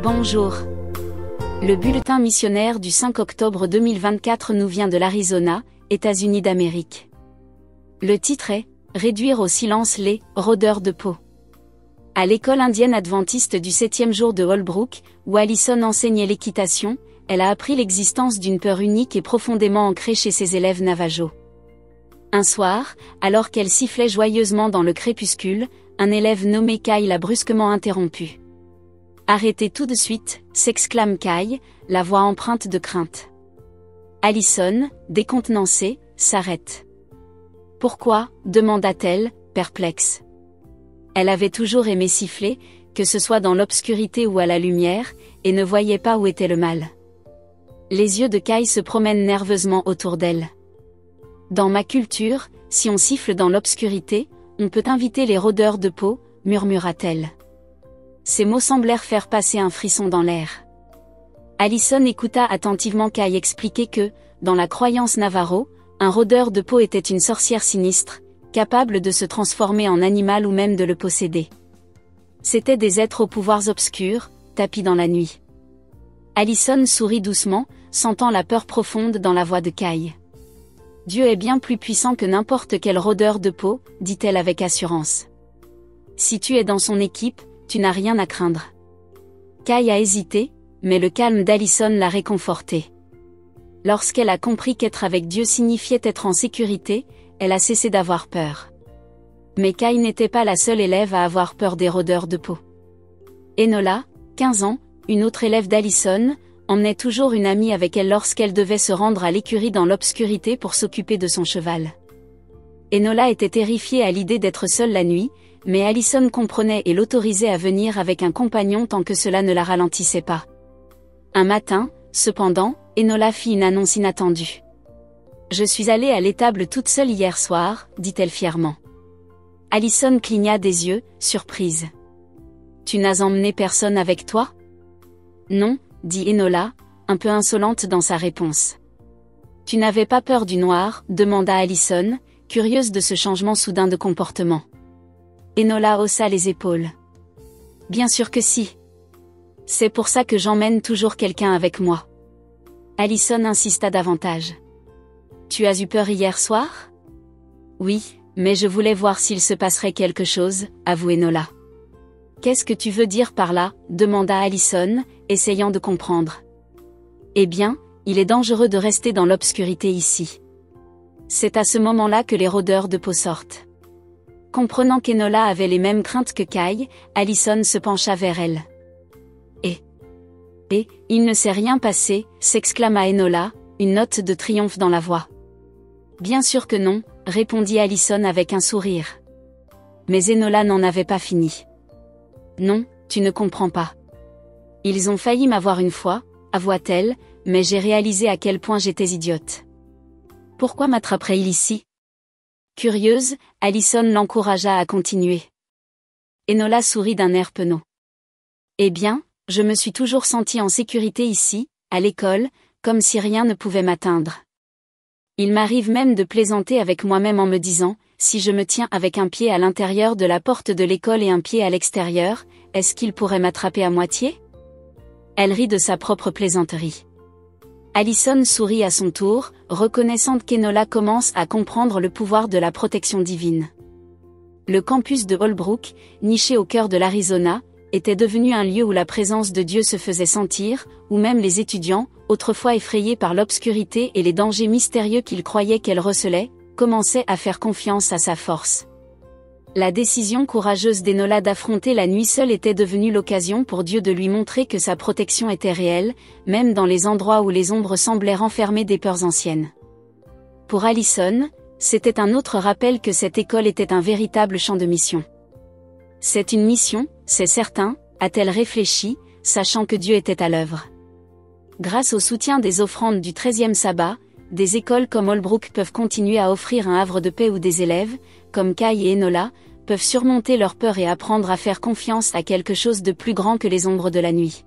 Bonjour. Le bulletin missionnaire du 5 octobre 2024 nous vient de l'Arizona, États-Unis d'Amérique. Le titre est « Réduire au silence les rôdeurs de peau ». À l'école indienne adventiste du 7e jour de Holbrook, où Allison enseignait l'équitation, elle a appris l'existence d'une peur unique et profondément ancrée chez ses élèves navajos. Un soir, alors qu'elle sifflait joyeusement dans le crépuscule, un élève nommé Kyle l'a brusquement interrompue. « Arrêtez tout de suite », s'exclame Kyle, la voix empreinte de crainte. Allison, décontenancée, s'arrête. « Pourquoi ?» demanda-t-elle, perplexe. Elle avait toujours aimé siffler, que ce soit dans l'obscurité ou à la lumière, et ne voyait pas où était le mal. Les yeux de Kyle se promènent nerveusement autour d'elle. « Dans ma culture, si on siffle dans l'obscurité, on peut inviter les rôdeurs de peau, murmura-t-elle. Ces mots semblèrent faire passer un frisson dans l'air. Allison écouta attentivement Kyle expliquer que, dans la croyance Navarro, un rôdeur de peau était une sorcière sinistre, capable de se transformer en animal ou même de le posséder. C'étaient des êtres aux pouvoirs obscurs, tapis dans la nuit. Allison sourit doucement, sentant la peur profonde dans la voix de Kyle. « Dieu est bien plus puissant que n'importe quel rôdeur de peau, dit-elle avec assurance. Si tu es dans son équipe, tu n'as rien à craindre. » Kyle a hésité, mais le calme d'Allison l'a réconforté. Lorsqu'elle a compris qu'être avec Dieu signifiait être en sécurité, elle a cessé d'avoir peur. Mais Kyle n'était pas la seule élève à avoir peur des rôdeurs de peau. Enola, 15 ans, une autre élève d'Allison, emmenait toujours une amie avec elle lorsqu'elle devait se rendre à l'écurie dans l'obscurité pour s'occuper de son cheval. Enola était terrifiée à l'idée d'être seule la nuit, mais Allison comprenait et l'autorisait à venir avec un compagnon tant que cela ne la ralentissait pas. Un matin, cependant, Enola fit une annonce inattendue. « Je suis allée à l'étable toute seule hier soir, dit-elle fièrement. » Allison cligna des yeux, surprise. « Tu n'as emmené personne avec toi ?»« Non, » dit Enola, un peu insolente dans sa réponse. « Tu n'avais pas peur du noir ?» demanda Allison, curieuse de ce changement soudain de comportement. Enola haussa les épaules. « Bien sûr que si. C'est pour ça que j'emmène toujours quelqu'un avec moi. » Allison insista davantage. « Tu as eu peur hier soir ?»« Oui, mais je voulais voir s'il se passerait quelque chose, » avoua Enola. « Qu'est-ce que tu veux dire par là ?» demanda Allison, essayant de comprendre. « Eh bien, il est dangereux de rester dans l'obscurité ici. » C'est à ce moment-là que les rôdeurs de peau sortent. Comprenant qu'Enola avait les mêmes craintes que Kyle, Allison se pencha vers elle. « Et, il ne s'est rien passé » s'exclama Enola, une note de triomphe dans la voix. « Bien sûr que non » répondit Allison avec un sourire. Mais Enola n'en avait pas fini. « Non, tu ne comprends pas. Ils ont failli m'avoir une fois, avoua-t-elle, mais j'ai réalisé à quel point j'étais idiote. Pourquoi m'attraperait-il ici ?» Curieuse, Allison l'encouragea à continuer. Enola sourit d'un air penaud. « Eh bien, je me suis toujours sentie en sécurité ici, à l'école, comme si rien ne pouvait m'atteindre. Il m'arrive même de plaisanter avec moi-même en me disant, si je me tiens avec un pied à l'intérieur de la porte de l'école et un pied à l'extérieur, est-ce qu'il pourrait m'attraper à moitié ?» Elle rit de sa propre plaisanterie. Allison sourit à son tour, reconnaissant qu'Enola commence à comprendre le pouvoir de la protection divine. Le campus de Holbrook, niché au cœur de l'Arizona, était devenu un lieu où la présence de Dieu se faisait sentir, où même les étudiants, autrefois effrayés par l'obscurité et les dangers mystérieux qu'ils croyaient qu'elle recelait, commençaient à faire confiance à sa force. La décision courageuse d'Enola d'affronter la nuit seule était devenue l'occasion pour Dieu de lui montrer que sa protection était réelle, même dans les endroits où les ombres semblaient renfermer des peurs anciennes. Pour Allison, c'était un autre rappel que cette école était un véritable champ de mission. « C'est une mission, c'est certain », a-t-elle réfléchi, sachant que Dieu était à l'œuvre. Grâce au soutien des offrandes du 13e sabbat, des écoles comme Holbrook peuvent continuer à offrir un havre de paix où des élèves, comme Kyle et Enola, peuvent surmonter leur peur et apprendre à faire confiance à quelque chose de plus grand que les ombres de la nuit.